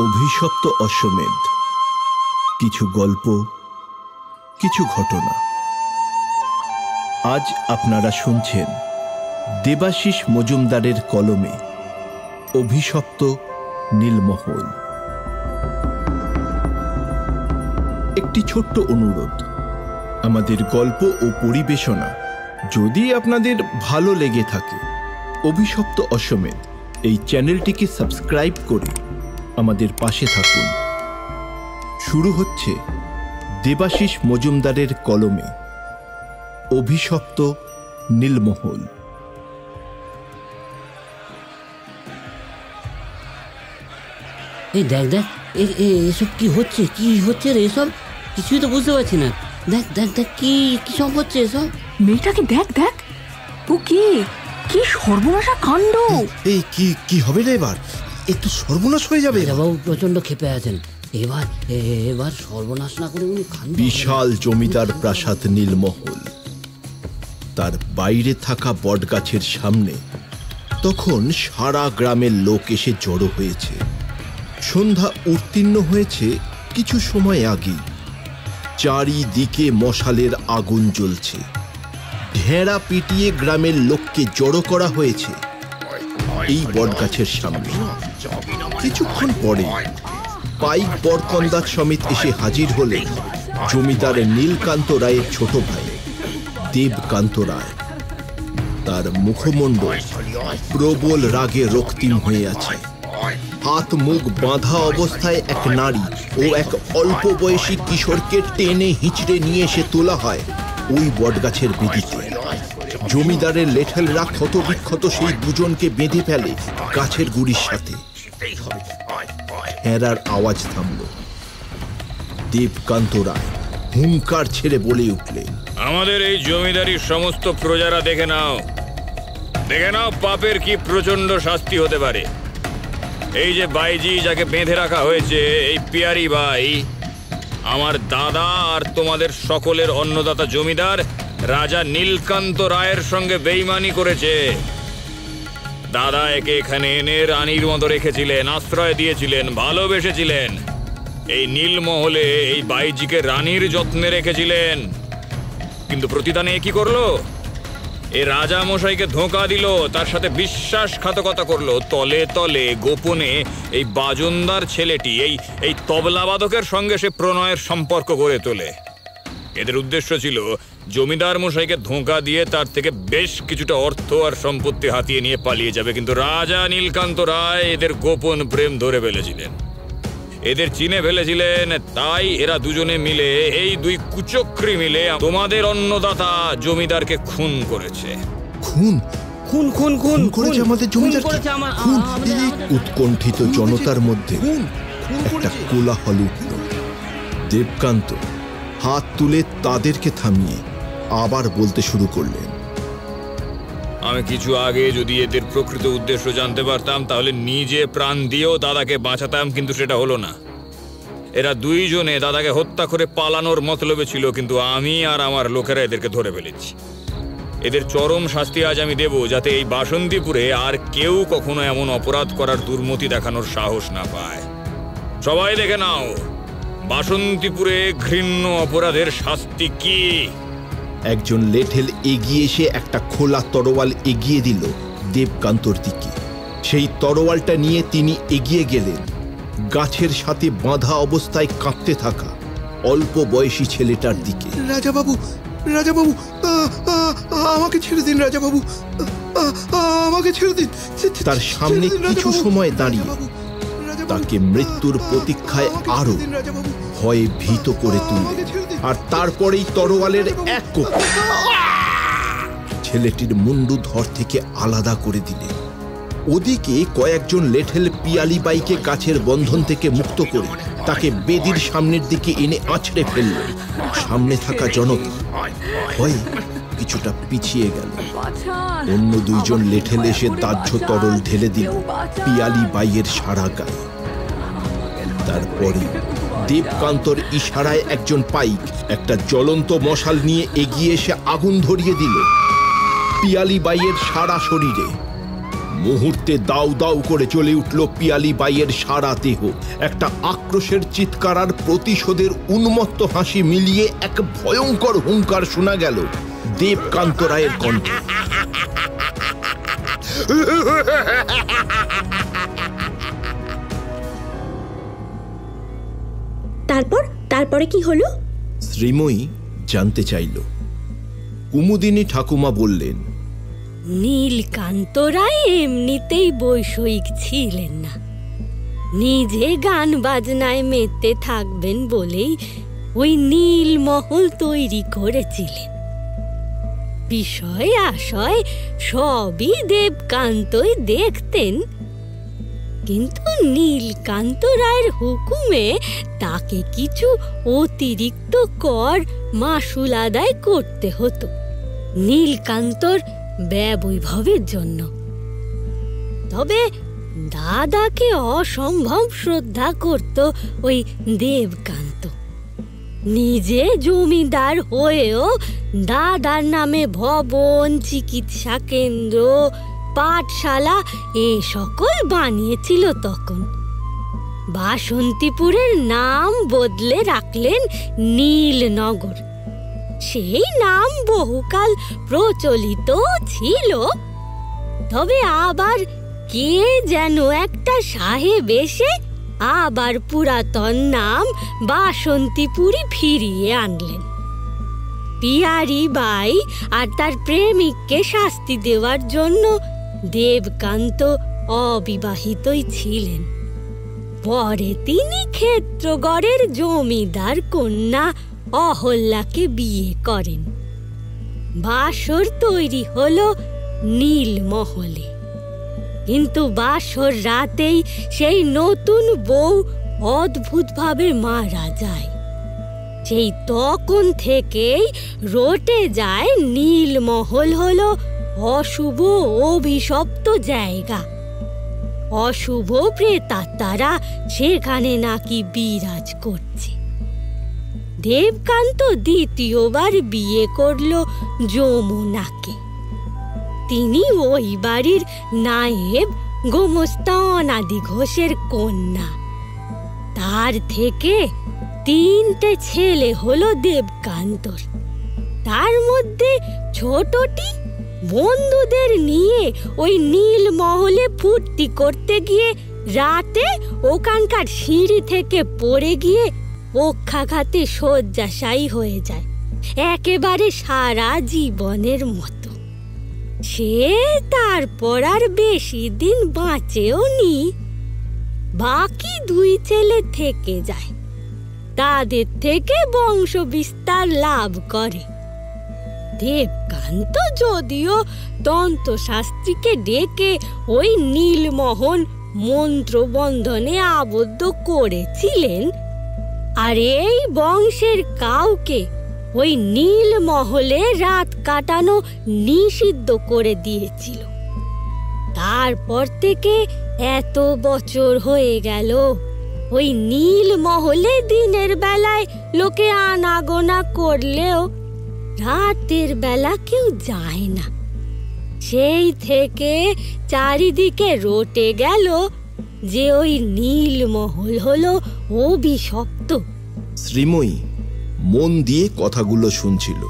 অভিশপ্ত অশ্বমেধ। কিছু গল্প, কিছু ঘটনা। আজ আপনারা শুনছেন দেবাশিস মজুমদারের কলমে অভিশপ্ত নীলমহল। একটি ছোট্ট অনুরোধ, আমাদের গল্প ও পরিবেশনা যদি আপনাদের ভালো লেগে থাকে, অভিশপ্ত অশ্বমেধ এই চ্যানেলটিকে সাবস্ক্রাইব করে আমাদের পাশে থাকুন। শুরু হচ্ছে দেবাশিস মজুমদারের কলমে অভিশপ্ত নীলমহল। এই দেখ দেখ, এসব কি হচ্ছে? কি হচ্ছে রে এসব? কিছুই তো বুঝতে পারছি না। দেখ দেখ দেখ, কি কি সব হচ্ছে এসব? মেয়েটাকে দেখ দেখ, ও কি কি সর্বনাশা কাণ্ড! এই কি কি হবে রে এবার? একটু সর্বনাশ হয়ে যাবে। বাবু প্রচন্ড ক্ষেপে আছেন। এবার সর্বনাশ না করে উনি খান। বিশাল জমিদার প্রাসাদ নীলমহল, তার বাইরে থাকা বটগাছের সামনে তখন সারা গ্রামের লোক এসে জড়ো হয়েছে। সন্ধ্যা উত্তীর্ণ হয়েছে কিছু সময় আগেই। চারিদিকে মশালের আগুন জ্বলছে। ঢেঁড়া পিটিয়ে গ্রামের লোককে জড়ো করা হয়েছে এই বটগাছের সামনে। কিছুক্ষণ পরে পাইক বরকন্দাজ সমেত এসে হাজির হলেন জমিদার নীলকান্ত রায়ের ছোট ভাই দেবকান্ত রায়। তার মুখমণ্ডল প্রবল রাগে রক্তিম হয়ে আছে। হাত মুখ বাঁধা অবস্থায় এক নারী ও এক অল্প বয়সী কিশোরকে টেনে হিঁচড়ে নিয়ে এসে তোলা হয় ওই বটগাছের বেদিতে। জমিদারের লেঠেলরা ক্ষতবিক্ষত সেই দুজনকে বেঁধে ফেলে গাছের গুড়ির সাথে। হেরার আওয়াজ থামল। দেবকান্ত রায় হুঙ্কার ছেড়ে বলে উঠলেন, আমাদের এই জমিদারির সমস্ত প্রজারা দেখে নাও, দেখে নাও পাপের কি প্রচন্ড শাস্তি হতে পারে। এই যে বাইজি যাকে বেঁধে রাখা হয়েছে, এই পিয়ারি বাই আমার দাদা আর তোমাদের সকলের অন্নদাতা জমিদার রাজা নীলকান্ত রায়ের সঙ্গে বেইমানি করেছে। দাদা একে এখানে এনে রানীর মতো রেখেছিলেন, আশ্রয় দিয়েছিলেন, ভালোবেসেছিলেন। এই নীলমহলে এই বাইজিকে রানীর যত্নে রেখেছিলেন, কিন্তু প্রতিদানে কি করলো? এই রাজা মশাইকে ধোঁকা দিল, তার সাথে বিশ্বাসঘাতকতা করলো। তলে তলে গোপনে এই বাজনদার ছেলেটি এই তবলাবাদকের সঙ্গে সে প্রণয়ের সম্পর্ক গড়ে তোলে। এদের উদ্দেশ্য ছিল জমিদার মশাইকে ধোঁকা দিয়ে তার থেকে বেশ কিছুটা অর্থ আর সম্পত্তি হাতিয়ে নিয়ে পালিয়ে যাবে। কিন্তু রাজা নীলকান্ত রায় এদের গোপন প্রেম ধরে ফেলেছিলেন, এদের চিনে ফেলেছিলেন। তাই এরা দুজনে মিলে, এই দুই কুচক্রী মিলে তোমাদের অন্নদাতা জমিদারকে খুন করেছে। খুন খুন খুন খুন করেছে আমাদের জমিদার। উৎকণ্ঠিত জনতার মধ্যে একটা কোলাহল উঠল। দেবকান্ত হাত তুলে তাদেরকে থামিয়ে আবার বলতে শুরু করলেন, আমি কিছু আগে যদি এদের প্রকৃত উদ্দেশ্য জানতে পারতাম, তাহলে নিজে প্রাণ দিয়েও দাদাকে বাঁচাতাম, কিন্তু সেটা হলো না। এরা দুইজনে দাদাকে হত্যা করে পালানোর মতলবে ছিল, কিন্তু আমি আর আমার লোকেরা এদেরকে ধরে ফেলেছি। এদের চরম শাস্তি আজ আমি দেব, যাতে এই বাসন্তীপুরে আর কেউ কখনো এমন অপরাধ করার দুর্মতি দেখানোর সাহস না পায়। সবাই দেখে নাও বাসন্তীপুরে ঘৃণ্য অপরাধের শাস্তি কি। একজন লেঠেল এগিয়ে এসে একটা খোলা তরোয়াল এগিয়ে দিল দেবকান্তর দিকে। সেই তরোয়ালটা নিয়ে তিনি এগিয়ে গেলেন গাছের সাথে বাঁধা অবস্থায় কাঁপতে থাকা অল্প বয়সী ছেলেটার দিকে। রাজাবাবু, রাজাবাবু, আমাকে ছেড়ে দিন রাজাবাবু, আমাকে ছেড়ে দিন। তার সামনে কিছু সময় দাঁড়িয়ে তাকে মৃত্যুর প্রতীক্ষায় আরো ভয়ে ভীত করে তুললেন। আর তারপরেই তরোয়ালের এক কোপ ছেলেটির মুন্ডু ধর থেকে আলাদা করে দিলেন। ওদিকে কয়েকজন লেঠেল পিয়ালি বাইকে গাছের বন্ধন থেকে মুক্ত করে তাকে বেদির সামনের দিকে এনে আছড়ে ফেললেন। সামনে থাকা জনতা ভয়ে কিছুটা পিছিয়ে গেল। অন্য দুইজন লেঠেল এসে দাহ্য তরল ঢেলে দিল পিয়ালি বাইয়ের সারা গায়ে। তারপরে দেবকান্তর ইশারায় একজন পাইক একটা জ্বলন্ত মশাল নিয়ে এগিয়ে এসে আগুন ধরিয়ে দিল পিয়ালি বাইয়ের সারা শরীরে। মুহূর্তে দাউ দাউ করে চলে উঠল পিয়ালি বাইয়ের সারা দেহ। একটা আক্রোশের চিৎকার আর প্রতিশোধের উন্মত্ত হাসি মিলিয়ে এক ভয়ঙ্কর হুঙ্কার শোনা গেল দেবকান্ত রায়ের কণ্ঠে। তারপরে কি হলো? শ্রীময়ী জানতে চাইল। কুমুদিনী ঠাকুমা বললেন, নীলকান্ত রায় এমনিতেই বৈষয়িক ছিলেন না, নিজে গান বাজনায় মেতে থাকবেন বলেই ওই নীলমহল তৈরি করেছিলেন। বিষয় আশয় সবই দেবকান্তই দেখতেন, কিন্তু নীলকান্ত রায়ের হুকুমে তাকে কিছু অতিরিক্ত কর মাসুল আদায় করতে হতো নীলকান্তর ব্যবৈভবের জন্য। তবে দাদাকে অসম্ভব শ্রদ্ধা করত ওই দেবকান্ত। নিজে জমিদার হয়েও দাদার নামে ভবন, চিকিৎসা কেন্দ্র, পাঠশালা এ সকল বানিয়েছিল তখন। বাসন্তীপুরের নাম বদলে রাখলেন নীলনগর। সেই নাম বহুকাল প্রচলিত ছিল, তবে আবার কে যেন একটা সাহেব এসে আবার পুরাতন নাম বাসন্তীপুরই ফিরিয়ে আনলেন। পিয়ারি বাই আর তার প্রেমিককে শাস্তি দেওয়ার জন্য দেবকান্ত অবিবাহিতই ছিলেন। পরে তিনি ক্ষেত্রগড়ের জমিদার কন্যা অহল্যাকে বিয়ে করেন। বাসর তৈরি হলো নীলমহলে, কিন্তু বাসর রাতেই সেই নতুন বউ অদ্ভুতভাবে মারা যায়। সেই তখন থেকেই রটে যায় নীলমহল হলো অশুভ অভিশপ্ত জায়গা। অশুভ প্রেতাত্মারা সেখানে নাকি বিরাজ করছে। দেবকান্ত দ্বিতীয়বার বিয়ে করল যমুনাকে। তিনি ওই বাড়ির নায়েব গোমস্তা অনাদি ঘোষের কন্যা। তার থেকে 3টে ছেলে হলো দেবকান্তর। তার মধ্যে ছোটটি বন্ধুদের নিয়ে ওই নীলমহলে ফুর্তি করতে গিয়ে রাতে ওখানকার সিঁড়ি থেকে পড়ে গিয়ে পক্ষাঘাতে শয্যাশায়ী হয়ে যায়, একেবারে সারা জীবনের মতো। সে তারপর আর বেশি দিন বাঁচেও নি। বাকি 2 ছেলে থেকে যায়, তাদের থেকে বংশ বিস্তার লাভ করে। দেবকান্ত যদিও দন্তশাস্ত্রীকে ডেকে ওই নীলমহল মন্ত্রবন্ধনে আবদ্ধ করেছিলেন, আর এই বংশের কাউকে ওই নীলমহলে রাত কাটানো নিষিদ্ধ করে দিয়েছিল। তারপর থেকে এত বছর হয়ে গেল ওই নীলমহলে দিনের বেলায় লোকে আনাগোনা করলেও রাতের বেলা কেউ যায় না। সেই থেকে চারিদিকে রটে গেল যে ওই নীলমহল হলো অভিশপ্ত। শ্রীময়ী মন দিয়ে কথাগুলো শুনছিল।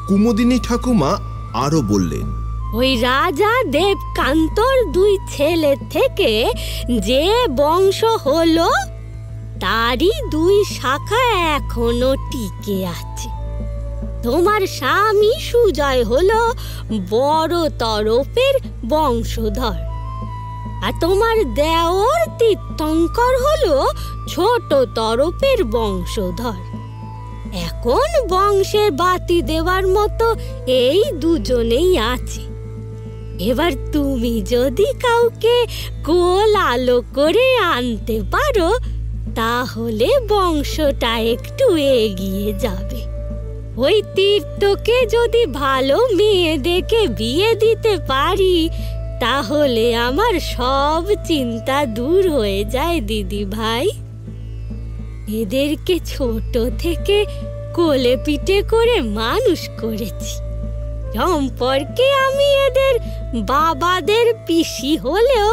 কুমুদিনী ঠাকুমা আরো বললেন, ওই রাজা দেবকান্তর 2 ছেলে থেকে যে বংশ হলো তারই 2 শাখা এখনো টিকে আছে। তোমার স্বামী সুজয় হলো বড় তরফের বংশধর, আর তোমার দেওর তীর্থঙ্কর হলো ছোট তরফের বংশধর। এখন বংশের বাতি দেওয়ার মতো এই দুজনেই আছে। এবার তুমি যদি কাউকে কোল আলো করে আনতে পারো তাহলে বংশটা একটু এগিয়ে যাবে। ওই তীর্থকে যদি ভালো মেয়ে দেখে বিয়ে দিতে পারি তাহলে আমার সব চিন্তা দূর হয়ে যায় দিদি ভাই। এদেরকে ছোট থেকে কোলে পিঠে করে মানুষ করেছি, সম্পর্কে আমি এদের বাবাদের পিসি হলেও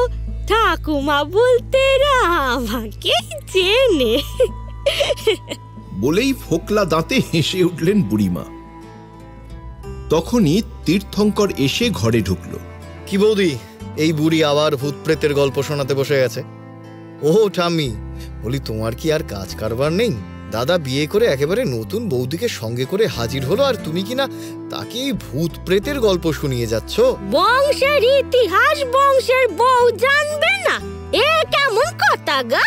ঠাকুমা বলতে এরা আমাকেই চেনে। বলেই ফোকলা দাঁতে হেসে উঠলেন বুড়িমা। তখনই তীর্থঙ্কর এসে ঘরে ঢুকল। কি বৌদি, এই বুড়ি আবার ভূত প্রেতের গল্প শোনাতে বসে গেছে? ও ঠাম্মি, বলি তোমার কি আর কাজ কারবার নেই? দাদা বিয়ে করে একেবারে নতুন বৌদিকে সঙ্গে করে হাজির হলো, আর তুমি কিনা তাকে এই ভূত প্রেতের গল্প শুনিয়ে যাচ্ছ? বংশের ইতিহাস বংশের বউ জানবে না, এ কেমন কথা গা?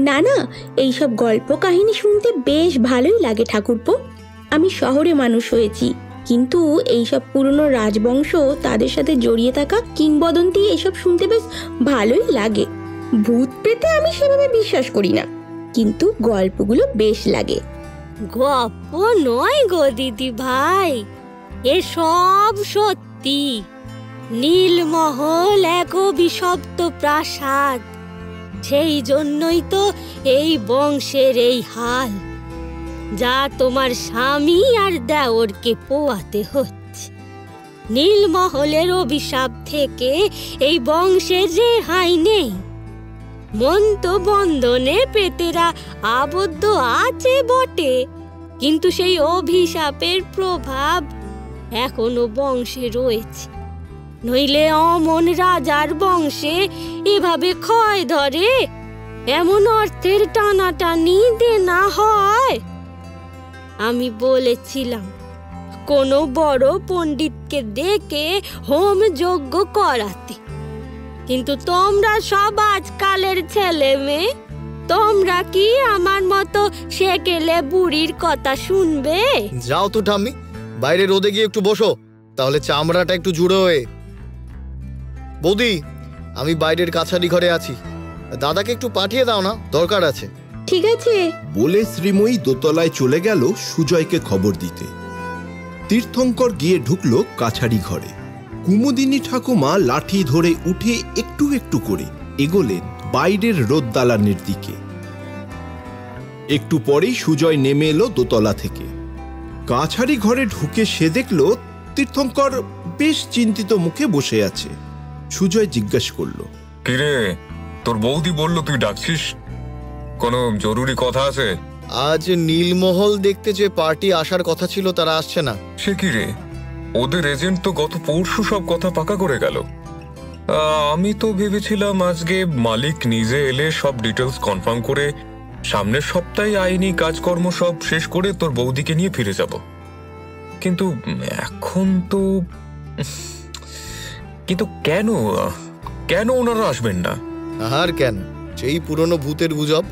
না না, এইসব গল্প কাহিনী শুনতে বেশ ভালোই লাগে ঠাকুরপো। আমি শহরে মানুষ হয়েছি, কিন্তু এইসব পুরনো রাজবংশ, তাদের সাথে জড়িয়ে থাকা কিংবদন্তি, এসব শুনতে বেশ ভালোই লাগে। ভূত পেতে আমি সেভাবে বিশ্বাস করি না, কিন্তু গল্পগুলো বেশ লাগে। গপ্প নয় গো দিদি ভাই, এসব সত্যি। নীলমহল এক অভিশপ্ত প্রাসাদ, সেই জন্যই তো এই বংশের এই হাল, যা তোমার স্বামী আর দেওরকে পোয়াতে হচ্ছে। নীলমহলের অভিশাপ থেকে এই বংশের রেহাই নেই। মন্ত্র বন্ধনে পেতেরা আবদ্ধ আছে বটে, কিন্তু সেই অভিশাপের প্রভাব এখনো বংশে রয়েছে। নইলে অমন রাজার বংশে এভাবে ক্ষয় ধরে, এমন অর্থের টানাটানি দেনা হয়। আমি বলেছিলাম কোনো বড় পণ্ডিতকে ডেকে হোম যজ্ঞ করাতে, কিন্তু তোমরা সব আজকালের ছেলে মেয়ে, তোমরা কি আমার মতো সেকেলে বুড়ির কথা শুনবে? যাও তো ঠাম্মি, বাইরে রোদে গিয়ে একটু বসো, তাহলে চামড়াটা একটু জুড়ো হয়ে। বৌদি, আমি বাইরের কাছারি ঘরে আছি, দাদাকে একটু পাঠিয়ে দাও না, দরকার আছে। ঠিক আছে বলে শ্রীময়ী দোতলায় চলে গেল সুজয়কে খবর দিতে। তীর্থঙ্কর গিয়ে ঢুকল কাছারি ঘরে। কুমুদিনী ঠাকুমা লাঠি ধরে উঠে একটু একটু করে এগোলেন বাইরের রোদ দালানের দিকে। একটু পরেই সুজয় নেমে এলো দোতলা থেকে। কাছারি ঘরে ঢুকে সে দেখল তীর্থঙ্কর বেশ চিন্তিত মুখে বসে আছে। সুজয় জিজ্ঞেস করল, কিরে, তোর বৌদি বলল তুই ডাকছিস, কোনো জরুরি কথা আছে? আজ নীলমহল দেখতে যে পার্টি আসার কথা ছিল তারা আসছে না। সে কি রে, ওদের এজেন্ট তো গত পরশু সব কথা পাকা করে গেল। আমি তো ভেবেছিলাম আজকে মালিক নিজে এলে সব ডিটেলস কনফার্ম করে সামনের সপ্তাহে আইনি কাজকর্ম সব শেষ করে তোর বৌদিকে নিয়ে ফিরে যাব, কিন্তু এখন তো কেন কেন ওনারা আসবেন না? আর কেন, সেই পুরনো ভূতের গুজব।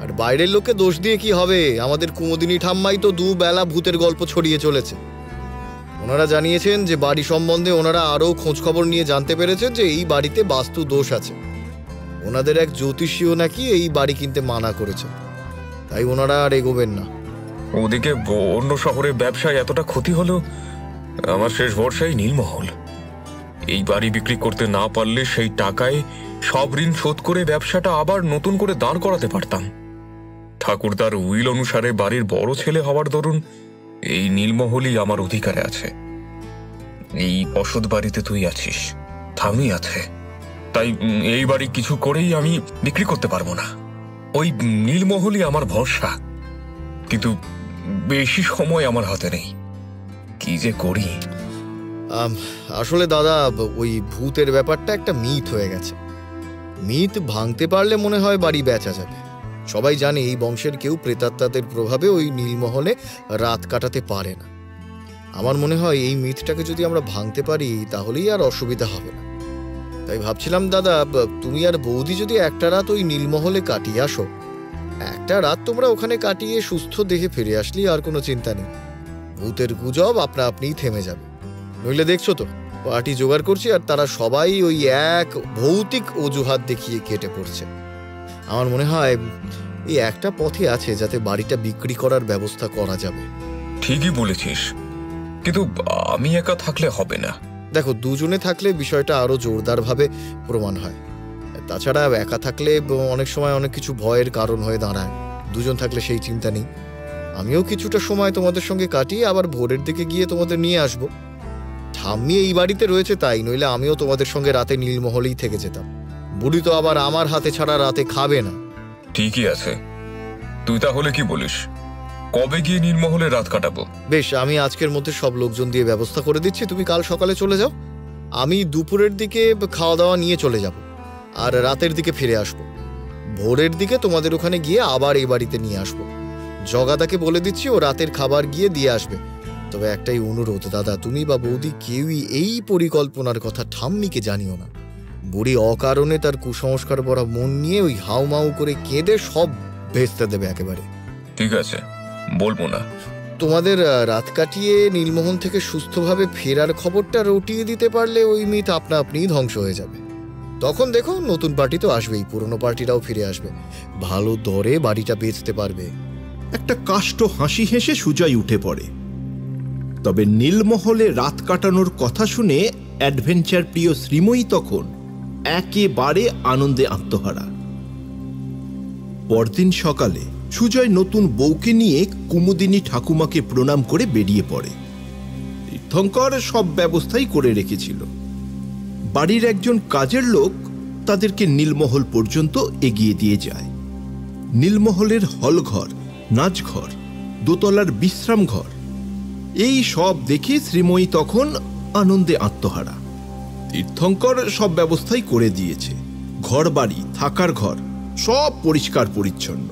আর বাইরের লোককে দোষ দিয়ে কি হবে? আমাদের কুমুদিনী ঠাম্মাই তো দুবেলা ভূতের গল্প ছড়িয়ে চলেছে। ওনারা জানিয়েছেন যে বাড়ি সম্বন্ধে ওনারা আরও খোঁজ খবর নিয়ে জানতে পেরেছেন যে এই বাড়িতে বাস্তু দোষ আছে। ওনাদের এক জ্যোতিষীও নাকি এই বাড়ি কিনতে মানা করেছে, তাই ওনারা আর এগোবেন না। ওদিকে অন্য শহরে ব্যবসায় এতটা ক্ষতি হলো, আমার শেষ ভরসাই নীলমহল। এই বাড়ি বিক্রি করতে না পারলে সেই টাকায় সব ঋণ শোধ করে ব্যবসাটা আবার নতুন করে দাঁড় করাতে পারতাম। ঠাকুরদার উইল অনুসারে বাড়ির বড় ছেলে হওয়ার দরুন এই নীলমহলই আমার অধিকারে আছে। এই অসৎ বাড়িতে তুই আছিস, থামি আছে, তাই এই বাড়ি কিছু করেই আমি বিক্রি করতে পারবো না। ওই নীলমহলই আমার ভরসা, কিন্তু বেশি সময় আমার হাতে নেই, কি যে করি। আসলে দাদা, ওই ভূতের ব্যাপারটা একটা মিথ হয়ে গেছে। মিথ ভাঙতে পারলে মনে হয় বাড়ি বেচা যাবে। সবাই জানে এই বংশের কেউ প্রেতাত্মাদের প্রভাবে ওই নীলমহলে রাত কাটাতে পারে না। আমার মনে হয় এই মিথটাকে যদি আমরা ভাঙতে পারি তাহলেই আর অসুবিধা হবে না। তাই ভাবছিলাম দাদা, তুমি আর বৌদি যদি একটা রাত ওই নীলমহলে কাটিয়ে আসো, একটা রাত তোমরা ওখানে কাটিয়ে সুস্থ দেহে ফিরে আসলেই আর কোনো চিন্তা নেই। ভূতের গুজব আপনা আপনিই থেমে যাবে। নইলে দেখছো তো, পার্টি জোগাড় করছি আর তারা সবাই ওই এক ভৌতিক অজুহাত দেখিয়ে কেটে পড়ছে। আমার মনে হয় এই একটা পথে আছে যাতে বাড়িটা বিক্রি করার ব্যবস্থা করা যাবে। ঠিকই বলেছিস, কিন্তু আমি একা থাকলে হবে না। দেখো, দুজনে থাকলে বিষয়টা আরো জোরদারভাবে প্রমাণ হয়। তাছাড়া একা থাকলে অনেক সময় অনেক কিছু ভয়ের কারণ হয়ে দাঁড়ায়। দুজন থাকলে সেই চিন্তা নেই। আমিও কিছুটা সময় তোমাদের সঙ্গে কাটিয়ে আবার ভোরের দিকে গিয়ে তোমাদের নিয়ে আসবো। ঠাম্মি এই বাড়িতে রয়েছে তাই, নইলে আমিও তোমাদের সঙ্গে রাতে নীলমহলেই থেকে যেতাম। বুড়ি তো আবার আমার হাতে ছাড়া রাতে খাবে না। ঠিকই আছে, তুই তাহলে কি বলিস, কবে গিয়ে নীলমহলে রাত কাটাবো? বেশ, আমি আজকের মধ্যে সব লোকজন দিয়ে ব্যবস্থা করে দিচ্ছি, তুমি কাল সকালে চলে যাও। আমি দুপুরের দিকে খাওয়া দাওয়া নিয়ে চলে যাব, আর রাতের দিকে ফিরে আসবো। ভোরের দিকে তোমাদের ওখানে গিয়ে আবার এই বাড়িতে নিয়ে আসবো। জগাদাকে বলে দিচ্ছি ও রাতের খাবার গিয়ে দিয়ে আসবে। তবে একটাই অনুরোধ দাদা, তুমি বা বৌদি কেউই এই পরিকল্পনার কথা ঠাম্মিকে জানিও না। বুড়ি অকারণে তার কুসংস্কার ভরা মন নিয়ে ওই হাউমাউ করে কেঁদে সব ভেস্তে দেবে একেবারে। ঠিক আছে, বলবো না। তোমাদের রাত কাটিয়ে নীলমোহন থেকে সুস্থভাবে ফেরার খবরটা রটিয়ে দিতে পারলে ওই মিথ আপনা আপনিই ধ্বংস হয়ে যাবে। তখন দেখো নতুন পার্টি তো আসবেই, পুরনো পার্টিটাও ফিরে আসবে, ভালো দরে বাড়িটা বেচতে পারবে। একটা কাষ্ঠ হাসি হেসে সুজয় উঠে পড়ে। তবে নীলমহলে রাত কাটানোর কথা শুনে অ্যাডভেঞ্চার প্রিয় শ্রীময়ী তখন একেবারে আনন্দে আত্মহারা। পরদিন সকালে সুজয় নতুন বউকে নিয়ে কুমুদিনী ঠাকুমাকে প্রণাম করে বেরিয়ে পড়ে। তীর্থঙ্কর সব ব্যবস্থাই করে রেখেছিল। বাড়ির একজন কাজের লোক তাদেরকে নীলমহল পর্যন্ত এগিয়ে দিয়ে যায়। নীলমহলের হলঘর, নাচঘর, দোতলার বিশ্রাম ঘর, এই সব দেখে শ্রীময়ী তখন আনন্দে আত্মহারা। তীর্থঙ্কর সব ব্যবস্থাই করে দিয়েছে, ঘর বাড়ি, থাকার ঘর সব পরিষ্কার পরিচ্ছন্ন।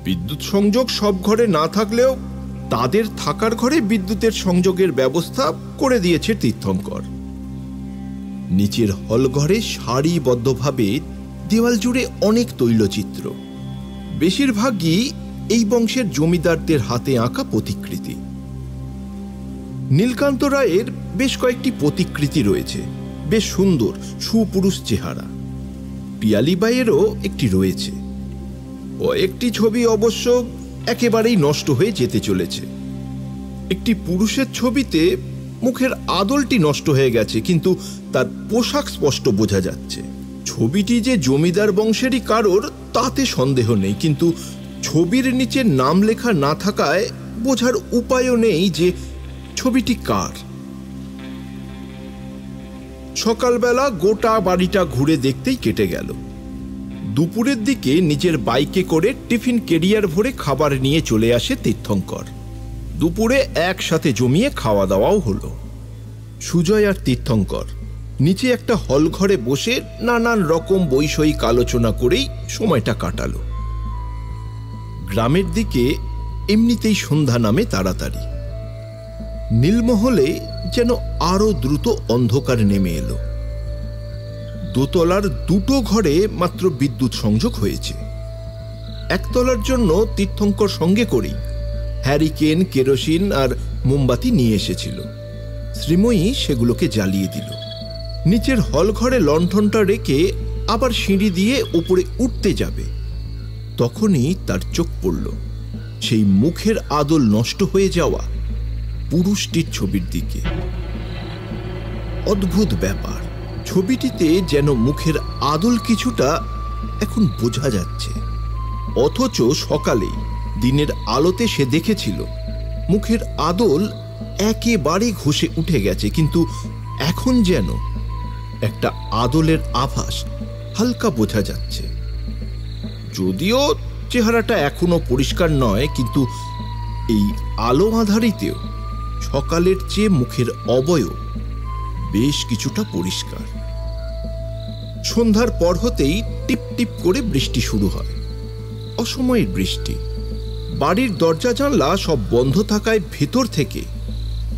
বিদ্যুৎ সংযোগ সব ঘরে না থাকলেও তাদের থাকার ঘরে বিদ্যুতের সংযোগের ব্যবস্থা করে দিয়েছে তীর্থঙ্কর। নিচের হলঘরে সারিবদ্ধভাবে দেওয়াল জুড়ে অনেক তৈলচিত্র, বেশিরভাগই এই বংশের জমিদারদের হাতে আঁকা প্রতিকৃতি। নীলকান্ত রায়ের বেশ কয়েকটি প্রতিকৃতি রয়েছে, বেশ সুন্দর সুপুরুষ চেহারা। পিয়ালিবাইয়েরও একটি রয়েছে। কয়েকটি ছবি অবশ্য একেবারেই নষ্ট হয়ে যেতে চলেছে। একটি পুরুষের ছবিতে মুখের আদলটি নষ্ট হয়ে গেছে, কিন্তু তার পোশাক স্পষ্ট বোঝা যাচ্ছে। ছবিটি যে জমিদার বংশেরই কারোর তাতে সন্দেহ নেই, কিন্তু ছবির নিচে নাম লেখা না থাকায় বোঝার উপায়ও নেই যে ছবিটি কার। সকালবেলা গোটা বাড়িটা ঘুরে দেখতেই কেটে গেল। দুপুরের দিকে নিজের বাইকে করে টিফিন ক্যারিয়ার ভরে খাবার নিয়ে চলে আসে তীর্থঙ্কর। দুপুরে একসাথে জমিয়ে খাওয়া দাওয়াও হলো। সুজয় আর তীর্থঙ্কর নিচে একটা হল ঘরে বসে নানান রকম বৈষয়িক আলোচনা করেই সময়টা কাটালো। গ্রামের দিকে এমনিতেই সন্ধ্যা নামে তাড়াতাড়ি। নীলমহলে যেন আরো দ্রুত অন্ধকার নেমে এলো। দোতলার দুটো ঘরে মাত্র বিদ্যুৎ সংযোগ হয়েছে। একতলার জন্য তীর্থঙ্কর সঙ্গে করেই হ্যারিকেন, কেরোসিন আর মোমবাতি নিয়ে এসেছিল। শ্রীময়ী সেগুলোকে জ্বালিয়ে দিল। নিচের হল ঘরে লণ্ঠনটা রেখে আবার সিঁড়ি দিয়ে উপরে উঠতে যাবে, তখনই তার চোখ পড়ল সেই মুখের আদল নষ্ট হয়ে যাওয়া পুরুষটির ছবির দিকে। অদ্ভুত ব্যাপার, ছবিটিতে যেন মুখের আদল কিছুটা এখন বোঝা যাচ্ছে, অথচ সকালেই দিনের আলোতে সে দেখেছিল মুখের আদল একেবারে ঘষে উঠে গেছে, কিন্তু এখন যেন একটা আদলের আভাস হালকা বোঝা যাচ্ছে। যদিও চেহারাটা এখনো পরিষ্কার নয়, কিন্তু এই আলো আধারিতেও সকালের চেয়ে মুখের অবয়ব বেশ কিছুটা পরিষ্কার। সন্ধ্যার পর হতেই টিপ টিপ করে বৃষ্টি শুরু হয়। অসময়ের বৃষ্টি। বাড়ির দরজা জানলা সব বন্ধ থাকায় ভেতর থেকে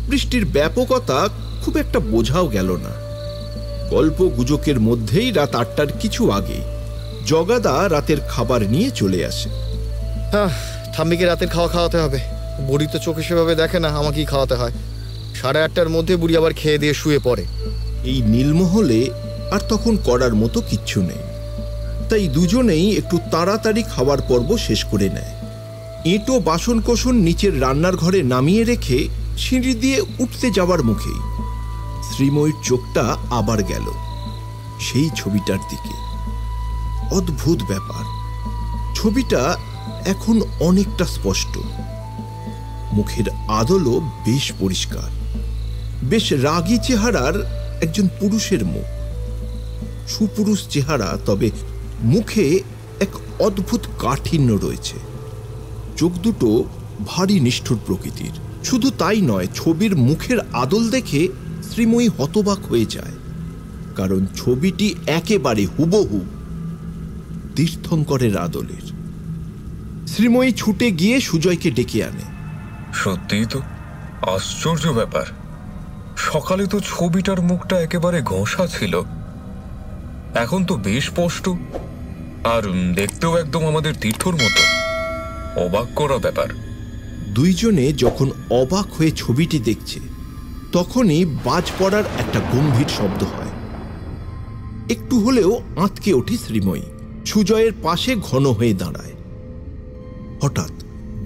বৃষ্টির ব্যাপকতা খুব একটা বোঝাও গেল না। গল্প গুজবের মধ্যেই রাত 8টার কিছু আগে জগাদা রাতের খাবার নিয়ে চলে আসে। হ্যাঁ, ঠাম্মিকে রাতের খাওয়া খাওয়াতে হবে। বুড়ি তো চোখে সেভাবে দেখে না, আমাকেই খাওয়াতে হয়। 8:30টার মধ্যে বুড়ি আবার খেয়ে দিয়ে শুয়ে পড়ে। এই নীলমহলে আর তখন করার মতো কিচ্ছু নেই, তাই দুজনেই একটু তাড়াতাড়ি খাওয়ার পর্ব শেষ করে নেয়। এঁটো বাসনকোসন নিচের রান্নার ঘরে নামিয়ে রেখে সিঁড়ি দিয়ে উঠতে যাওয়ার মুখেই শ্রীময়ীর চোখটা আবার গেল সেই ছবিটার দিকে। অদ্ভুত ব্যাপার, ছবিটা এখন অনেকটা স্পষ্ট, মুখের আদলও বেশ পরিষ্কার। বেশ রাগী চেহারার একজন পুরুষের মুখ। সুপুরুষ চেহারা, তবে মুখে এক অদ্ভুত কাঠিন্য রয়েছে। চোখ দুটো ভারী নিষ্ঠুর প্রকৃতির। শুধু তাই নয়, ছবির মুখের আদল দেখে শ্রীময়ী হতবাক হয়ে যায়, কারণ ছবিটি একেবারে হুবহু তীর্থঙ্করের আদলের। শ্রীময়ী ছুটে গিয়ে সুজয়কে ডেকে আনে। সত্যিই তো আশ্চর্য ব্যাপার। সকালে তো ছবিটার মুখটা একেবারে ঘষা ছিল, এখন তো বেশ স্পষ্ট, আর দেখতেও একদম আমাদের তীর্থর মতো। অবাক করা ব্যাপার। দুইজনে যখন অবাক হয়ে ছবিটি দেখছে, তখনই বাজ পড়ার একটা গম্ভীর শব্দ হয়। একটু হলেও আঁতকে ওঠে শ্রীময়ী। সুজয়ের পাশে ঘন হয়ে দাঁড়ায়। হঠাৎ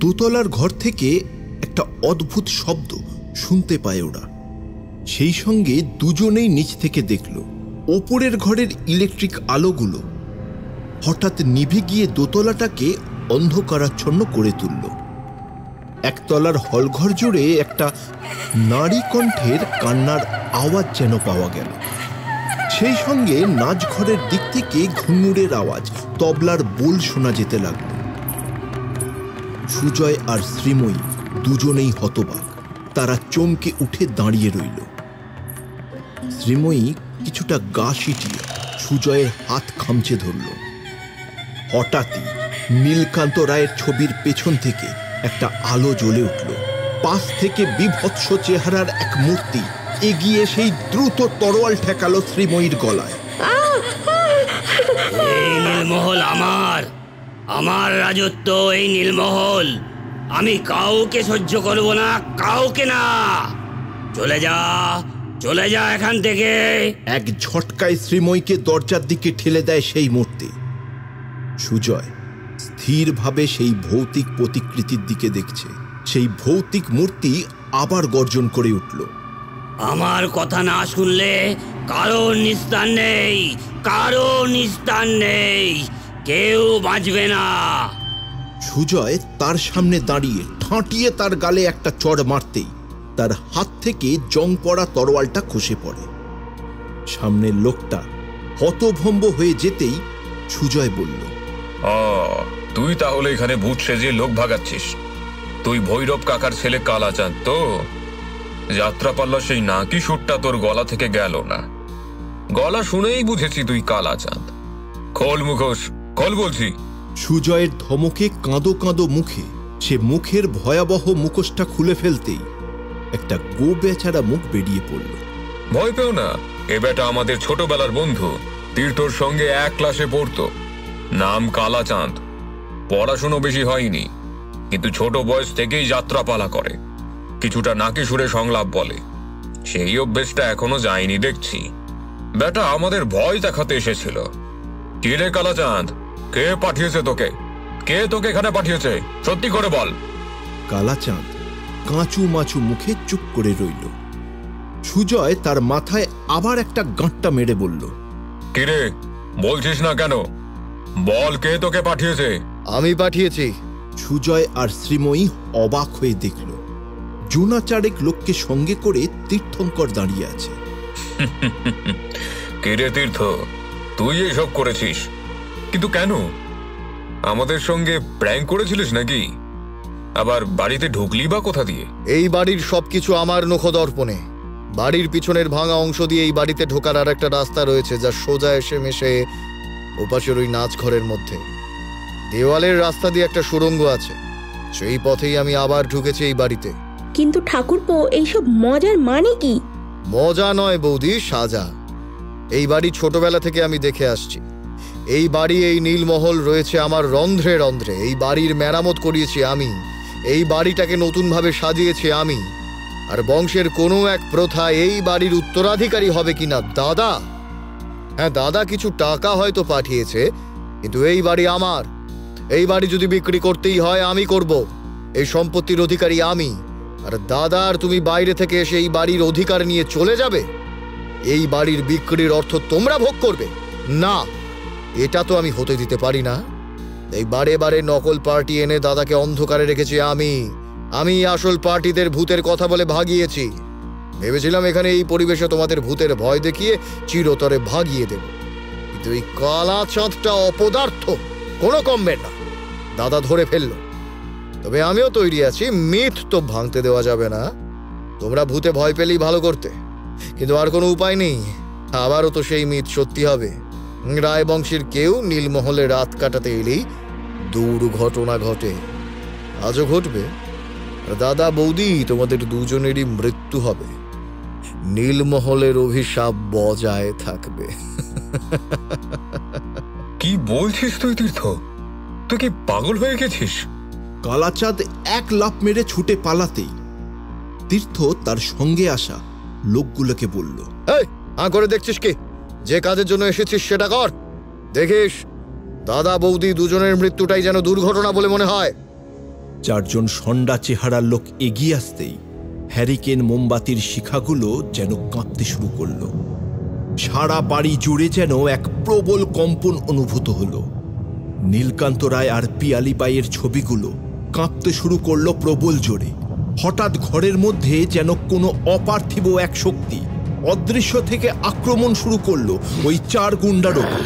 দোতলার ঘর থেকে একটা অদ্ভুত শব্দ শুনতে পায় ওরা। সেই সঙ্গে দুজনেই নিচ থেকে দেখল ওপরের ঘরের ইলেকট্রিক আলোগুলো হঠাৎ নিভে গিয়ে দোতলাটাকে অন্ধকারাচ্ছন্ন করে তুলল। একতলার হলঘর জুড়ে একটা নারী কণ্ঠের কান্নার আওয়াজ যেন পাওয়া গেল। সেই সঙ্গে নাচঘরের দিক থেকে ঘুঙুরের আওয়াজ, তবলার বোল শোনা যেতে লাগল। সুজয় আর শ্রীময়ী দুজনেই হতবাক। তারা চমকে উঠে দাঁড়িয়ে রইল। শ্রীময়ী কিছুটা গা সিটিয়ে সুজয়ের হাত খামচে ধরল। হঠাৎই নীলকান্ত রায়ের ছবির পেছন থেকে একটা আলো জ্বলে উঠল। পাশ থেকে বিভৎস চেহারার এক মূর্তি এগিয়ে সেই দ্রুত তরোয়াল ঠেকালো শ্রীময়ীর গলায়। এই নীলমহল আমার, আমার রাজত্ব এই নীলমহল। আমি কাউকে সহ্য করব না, কাউকে না। চলে যা, চলে যা এখান থেকে। এক ঝটকায় শ্রীময়ীকে দরজার দিকে ঠেলে দেয় সেই মূর্তি। সুজয় স্থিরভাবে সেই ভৌতিক প্রতিকৃতির দিকে দেখছে। সেই ভৌতিক মূর্তি আবার গর্জন করে উঠল। আমার কথা না শুনলে কারো নিস্তার নেই, কারো নিস্তার নেই, কেউ বাঁচবে না। সুজয় তার সামনে দাঁড়িয়ে ঠাঁটিয়ে তার গালে একটা চড় মারতেই তার হাত থেকে জং পড়া তরোয়ালটা খসে পড়ে। সামনের লোকটা হতভম্ব হয়ে যেতেই সুজয় বলল, তুই তাহলে এখানে ভূত সেজে লোক ভাগাচ্ছিস? তুই ভৈরব কাকার ছেলে কালাচাঁদ তো? যাত্রাপাল্লা সেই নাকি সুরটা তোর গলা থেকে গেল না? গলা শুনেই বুঝেছি তুই কালাচাঁদ। খোল মুখোশ, খোল বলছি। সুজয়ের ধমকে কাঁদো কাঁদো মুখে সে মুখের ভয়াবহ মুখোশটা খুলে ফেলতেই একটা গো বেচারা মুখ বেরিয়ে পড়ল। ভয় পেও না, এ বেটা আমাদের ছোটবেলার বন্ধু, তীর্থর সঙ্গে এক ক্লাসে পড়তো। নাম কালাচাঁদ। পড়াশুনো বেশি হয়নি, কিন্তু ছোট বয়স থেকেই যাত্রাপালা করে। কিছুটা নাকি সুরে সংলাপ বলে। সেই অভ্যেসটা এখনো যায়নি দেখছি। বেটা আমাদের ভয় দেখাতে এসেছিল। কে রে কালাচাঁদ? কে পাঠিয়েছে তোকে? কে তোকে এখানে পাঠিয়েছে? সত্যি করে বল। কালাচাঁদ কাঁচু মাচু মুখে চুপ করে রইল। সুজয় তার মাথায় আবার একটা গাঁটটা মেরে বলল, কে রে? বলছিস না কেন? বল, কে তোকে পাঠিয়েছে? আমি পাঠিয়েছি। সুজয় আর শ্রীময়ী অবাক হয়ে দেখল জোনা চারেক লোককে সঙ্গে করে তীর্থঙ্কর দাঁড়িয়ে আছে। কে রে তীর্থ? তুই এসব করেছিস? কিন্তু কেন? আমাদের সঙ্গে প্র্যাঙ্ক করেছিলিস নাকি? আবার বাড়িতে ঢুকলি বা কোথা দিয়ে? এই বাড়ির সবকিছু আমার নখদর্পণে। বাড়ির পিছনের ভাঙা অংশ দিয়ে এই বাড়িতে ঢোকার আর একটা রাস্তা রয়েছে, যা সোজা এসে মেশে ওপাশের ওই নাচ ঘরের মধ্যে। দেওয়ালের রাস্তা দিয়ে একটা সুড়ঙ্গ আছে, সেই পথেই আমি আবার ঢুকেছি এই বাড়িতে। কিন্তু ঠাকুরপো, এইসব মজার মানে কি? মজা নয় বৌদি, সাজা। এই বাড়ি ছোটবেলা থেকে আমি দেখে আসছি। এই বাড়ি, এই নীলমহল রয়েছে আমার রন্ধ্রে রন্ধ্রে। এই বাড়ির মেরামত করিয়েছি আমি, এই বাড়িটাকে নতুনভাবে সাজিয়েছি আমি। আর বংশের কোনো এক প্রথা এই বাড়ির উত্তরাধিকারী হবে কিনা দাদা, হ্যাঁ দাদা কিছু টাকা হয়তো পাঠিয়েছে, কিন্তু এই বাড়ি আমার। এই বাড়ি যদি বিক্রি করতেই হয় আমি করব। এই সম্পত্তির অধিকারী আমি। আর দাদা আর তুমি বাইরে থেকে এসে এই বাড়ির অধিকার নিয়ে চলে যাবে? এই বাড়ির বিক্রির অর্থ তোমরা ভোগ করবে? না, এটা তো আমি হতে দিতে পারি না। এই বারে বারে নকল পার্টি এনে দাদাকে অন্ধকারে রেখেছি আমি। আমি আসল পার্টিদের ভূতের কথা বলে ভাগিয়েছি। ভেবেছিলাম এখানে এই পরিবেশে তোমাদের ভূতের ভয় দেখিয়ে চিরতরে ভাগিয়ে দেব, কিন্তু এই কালাচাঁদটা অপদার্থ, কোনো কমবে না। দাদা ধরে ফেললো, তবে আমিও তৈরি আছি। মিথ তো ভাঙতে দেওয়া যাবে না। তোমরা ভূতে ভয় পেলেই ভালো করতে, কিন্তু আর কোনো উপায় নেই। আবারও তো সেই মিথ সত্যি হবে। রায় বংশের কেউ নীলমহলে রাত কাটাতে এলেই দুর্ঘটনা ঘটে, আজও ঘটবে। দাদা বৌদি তোমাদের দুজনেরই মৃত্যু হবে, নীলমহলের অভিশাপ বজায় থাকবে। কি বলছিস তুই তীর্থ? তুই কি পাগল হয়ে গেছিস? কালাচাঁদ এক লাফ মেরে ছুটে পালাতেই তীর্থ তার সঙ্গে আসা লোকগুলোকে বলল, এই করে দেখছিস কি? যে কাজের জন্য এসেছিস সেটা কর। দেখিস দাদা বৌদি দুজনের মৃত্যুটাই যেন দুর্ঘটনা বলে মনে হয়। চারজন ষণ্ডা চেহারার লোক এগিয়ে আসতেই হ্যারিকেন মোমবাতির শিখাগুলো যেন কাঁপতে শুরু করলো। সারা বাড়ি জুড়ে যেন এক প্রবল কম্পন অনুভূত হলো। নীলকান্ত রায় আর পিয়ালি বাইয়ের ছবিগুলো কাঁপতে শুরু করলো প্রবল জোরে। হঠাৎ ঘরের মধ্যে যেন কোনো অপার্থিব এক শক্তি অদৃশ্য থেকে আক্রমণ শুরু করলো ওই চার গুন্ডার ওপর।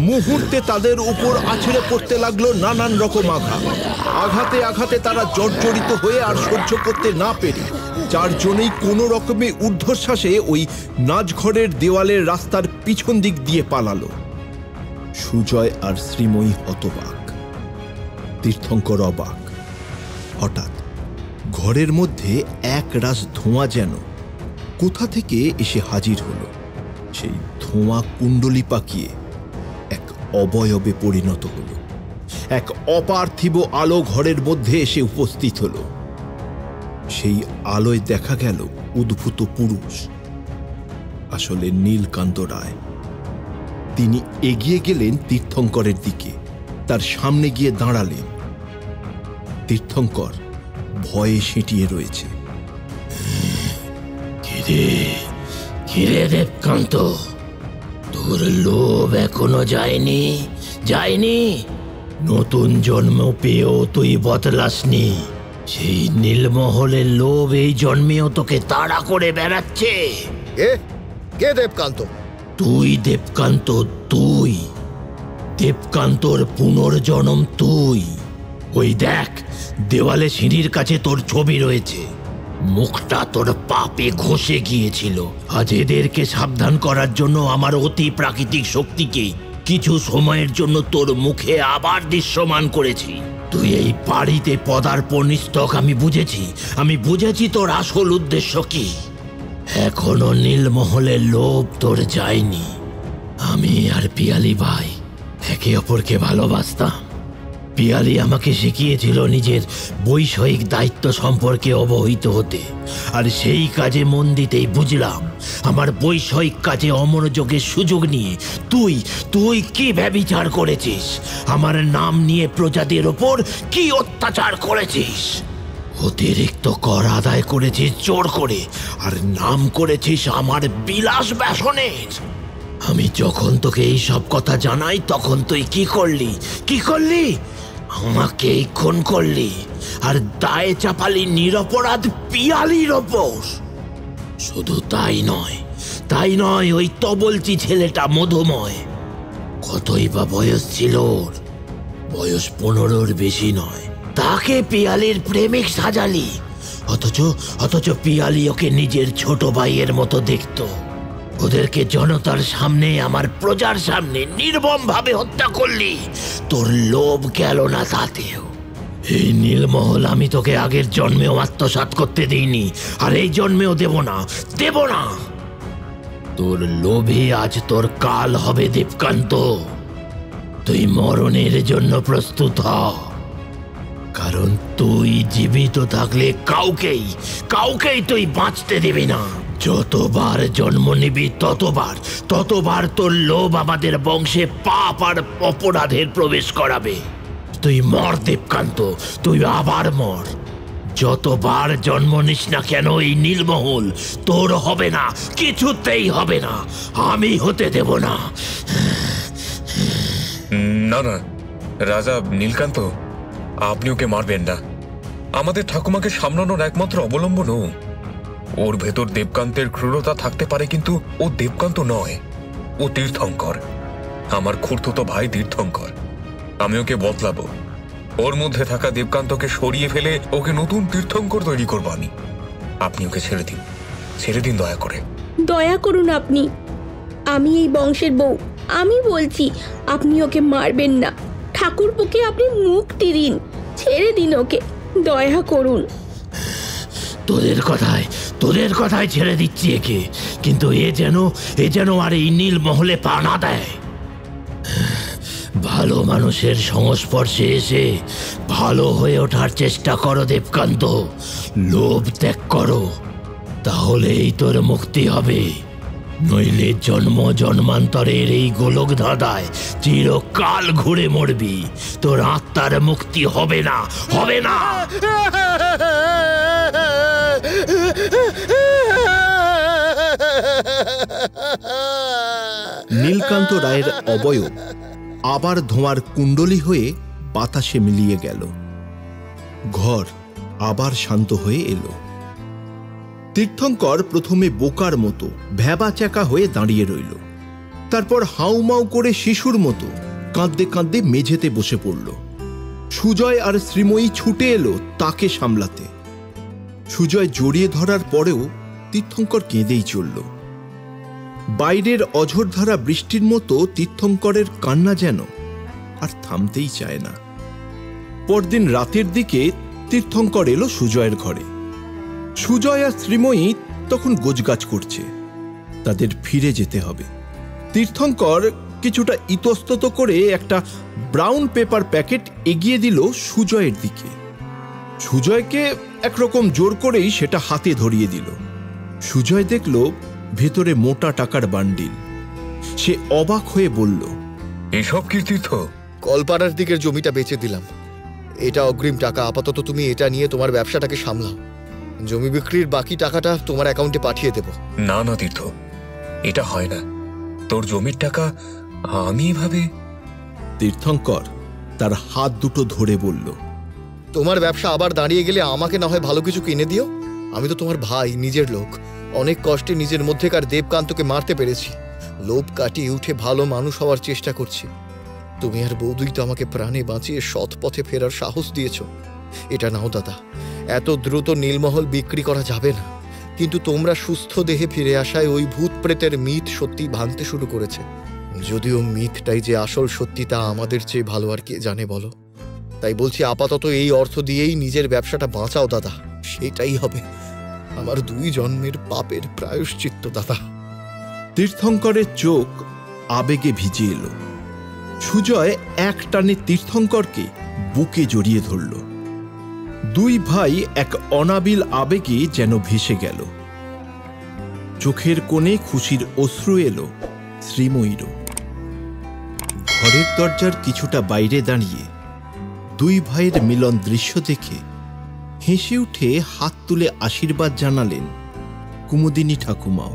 মুহূর্তে তাদের উপর আছড়ে পড়তে লাগলো নানান রকম আঘাত। আঘাতে আঘাতে তারা জর্জরিত হয়ে আর সহ্য করতে না পেরে চারজনেই কোনো রকমে ঊর্ধ্বশ্বাসে ওই নাচঘরের দেওয়ালের রাস্তার পিছন দিক দিয়ে পালালো। সুজয় আর শ্রীময়ী হতবাক, তীর্থঙ্কর অবাক। হঠাৎ ঘরের মধ্যে এক রাশ ধোঁয়া যেন কোথা থেকে এসে হাজির হলো। সেই ধোঁয়া কুণ্ডলি পাকিয়ে এক অবয়বে পরিণত হলো। এক অপার্থিব আলো ঘরের মধ্যে এসে উপস্থিত হলো। সেই আলোয় দেখা গেল উদ্ভূত পুরুষ, আসলে নীলকান্ত রায়। তিনি এগিয়ে গেলেন তীর্থঙ্করের দিকে, তার সামনে গিয়ে দাঁড়ালেন। তীর্থঙ্কর ভয়ে সিঁটিয়ে রয়েছে। কিরে দেবকান্ত, তোর লোভ এখনো যায়নি? নতুন জন্ম পেয়েও তুই বদলাসনি। সেই নীলমহলের লোভ এই জন্মেও তোকে তাড়া করে বেড়াচ্ছে। কে দেবকান্ত? তুই দেবকান্ত, তুই দেবকান্তর পুনর্জন্ম তুই। ওই দেখ, দেওয়ালে সিঁড়ির কাছে তোর ছবি রয়েছে। মুখটা তোর পাপে ঘষে গিয়েছিল। আজ এদেরকে সাবধান করার জন্য আমার অতি প্রাকৃতিক শক্তিকে কিছু সময়ের জন্য তোর মুখে আবার দৃশ্যমান করেছি। তুই এই বাড়িতে পদার্পণ নিস্তক আমি বুঝেছি তোর আসল উদ্দেশ্য কি। এখনো নীলমহলের লোভ তোর যায়নি। আমি আর পিয়ালি ভাই একে অপরকে ভালোবাসতাম। পিয়ালি আমাকে শিখিয়েছিল নিজের বৈষয়িক দায়িত্ব সম্পর্কে অবহিত হতে, আর সেই কাজে মন দিতেই বুঝলাম আমার বৈষয়িক কাজে অমনোযোগের সুযোগ নিয়ে তুই কি ব্যভিচার করেছিস। আমার নাম নিয়ে প্রজাদের ওপর কি অত্যাচার করেছিস। অতিরিক্ত কর আদায় করেছিস জোর করে, আর নাম করেছিস আমার বিলাস ব্যসনের। আমি যখন তোকে এই সব কথা জানাই তখন তুই কি করলি? আমাকে খুন করলি, আর দায়ে চাপালি নিরপরাধ পিয়ালির ওপর। শুধু তাই নয়, ওই তবলচি ছেলেটা মধুময়, কতই বা বয়স ছিল ওর? বয়স 15-র বেশি নয়। তাকে পিয়ালির প্রেমিক সাজালি, অথচ পিয়ালি ওকে নিজের ছোট ভাইয়ের মতো দেখতো। ওদেরকে জনতার সামনে, আমার প্রজার সামনে নির্মম ভাবে হত্যা করলি। তোর লোভ গেল না তাতেও। এই নীলমহল আমি তোকে আগের জন্মেও আত্মসাৎ করতে দিইনি, আর এই জন্মেও দেব না। তোর লোভে আজ তোর কাল হবে দেবকান্ত। তুই মরণের জন্য প্রস্তুত হ, কারণ তুই জীবিত থাকলে কাউকেই তুই বাঁচতে দিবি না। যতবার জন্ম নিবি ততবার তোর লোভ আমাদের বংশে পাপ আর অপরাধের প্রবেশ করাবে। তুই মর দেবকান্ত, তুই আবার মর। যতবার জন্ম নিস না কেন এই নীলমহল তোর হবে না, কিছুতেই হবে না। আমি হতে দেব না। না রাজা নীলকান্ত, আপনি ওকে মারবেন না। আমাদের ঠাকুমাকে সামলানোর একমাত্র অবলম্বন ও। ওর ভেতর দেবকান্তের ক্রূরতা থাকতে পারে, কিন্তু ও দেবকান্ত নয়, ও তীর্থঙ্কর, আমার খুড়তুতো ভাই তীর্থঙ্কর। আমি ওকে বদলাবো, ওর মধ্যে থাকা দেবকান্তকে সরিয়ে ফেলে ওকে নতুন তীর্থঙ্কর তৈরি করবো আমি। আপনি ওকে ছেড়ে দিন, ছেড়ে দিন দয়া করে। দয়া করুন আপনি, আমি এই বংশের বউ, আমি বলছি আপনি ওকে মারবেন না। ঠাকুরপোকে আপনি মুক্তি দিন, ছেড়ে দিন ওকে, দয়া করুন। তোদের কথায় ছেড়ে দিচ্ছি একে, কিন্তু এ যেন আর এই নীলমহলে পা না দেয়। ভালো মানুষের সংস্পর্শে এসে ভালো হয়ে ওঠার চেষ্টা করো দেবকান্ত, লোভ ত্যাগ করো, তাহলেই তোর মুক্তি হবে। নইলে জন্ম জন্মান্তরের এই গোলক ধাঁধায় চিরকাল ঘুরে মরবি, তোর আত্মার মুক্তি হবে না, হবে না। নীলকান্ত রায়ের অবয়ব আবার ধোঁয়ার কুণ্ডলী হয়ে বাতাসে মিলিয়ে গেল। ঘর আবার শান্ত হয়ে এলো। তীর্থঙ্কর প্রথমে বোকার মতো ভ্যাবাচ্যাকা হয়ে দাঁড়িয়ে রইল, তারপর হাউমাউ করে শিশুর মতো কাঁদতে কাঁদতে মেঝেতে বসে পড়ল। সুজয় আর শ্রীময়ী ছুটে এলো তাকে সামলাতে। সুজয় জড়িয়ে ধরার পরেও তীর্থঙ্কর কেঁদেই চলল। বাইরের অঝোরধারা বৃষ্টির মতো তীর্থঙ্করের কান্না যেন আর থামতেই চায় না। পরদিন রাতের দিকে তীর্থঙ্কর এলো সুজয়ের ঘরে। সুজয় আর শ্রীময়ী তখন গোছগাছ করছে, তাদের ফিরে যেতে হবে। তীর্থঙ্কর কিছুটা ইতস্তত করে একটা ব্রাউন পেপার প্যাকেট এগিয়ে দিল সুজয়ের দিকে। সুজয়কে একরকম জোর করেই সেটা হাতে ধরিয়ে দিল। সুজয় দেখল ভেতরে মোটা টাকার বান্ডিল। সে অবাক হয়ে বলল, এসব কি তীর্থ? কলপাড়ার দিকের জমিটা বেচে দিলাম, এটা অগ্রিম টাকা। আপাতত তুমি এটা নিয়ে তোমার ব্যবসাটাকে সামলাও, জমি বিক্রির বাকি টাকাটা তোমার অ্যাকাউন্টে পাঠিয়ে দেব। না না তীর্থ, এটা হয় না। তোর জমির টাকা আমি এভাবে। তীর্থঙ্কর তার হাত দুটো ধরে বলল, তোমার ব্যবসা আবার দাঁড়িয়ে গেলে আমাকে না হয় ভালো কিছু কিনে দিও। আমি তো তোমার ভাই, নিজের লোক। অনেক কষ্টে নিজের মধ্যেকার দেবকান্তকে মারতে পেরেছি। লোভ কাটিয়ে উঠে ভালো মানুষ হওয়ার চেষ্টা করছি। তুমি আর বৌদি তো আমাকে প্রাণে বাঁচিয়ে সৎ পথে ফেরার সাহস দিয়েছ। এটা নাও দাদা, এত দ্রুত নীলমহল বিক্রি করা যাবে না, কিন্তু তোমরা সুস্থ দেহে ফিরে আসায় ওই ভূত প্রেতের মিথ সত্যি ভাঙতে শুরু করেছে। যদিও মিথটাই যে আসল সত্যি তা আমাদের চেয়ে ভালো আর কে জানে বলো। তাই বলছি আপাতত এই অর্থ দিয়েই নিজের ব্যবসাটা বাঁচাও দাদা, সেটাই হবে আমার 2 জন্মের পাপের প্রায়শ্চিত্ত দাদা। তীর্থঙ্করের চোখ আবেগে ভিজে এলো। সুজয় এক টানে তীর্থঙ্করকে বুকে জড়িয়ে ধরল। 2 ভাই এক অনাবিল আবেগে যেন ভেসে গেল। চোখের কোণে খুশির অশ্রু এলো শ্রীময়ীরও। ঘরের দরজার কিছুটা বাইরে দাঁড়িয়ে 2 ভাইয়ের মিলন দৃশ্য দেখে হেসে উঠে হাত তুলে আশীর্বাদ জানালেন কুমুদিনী ঠাকুমাও।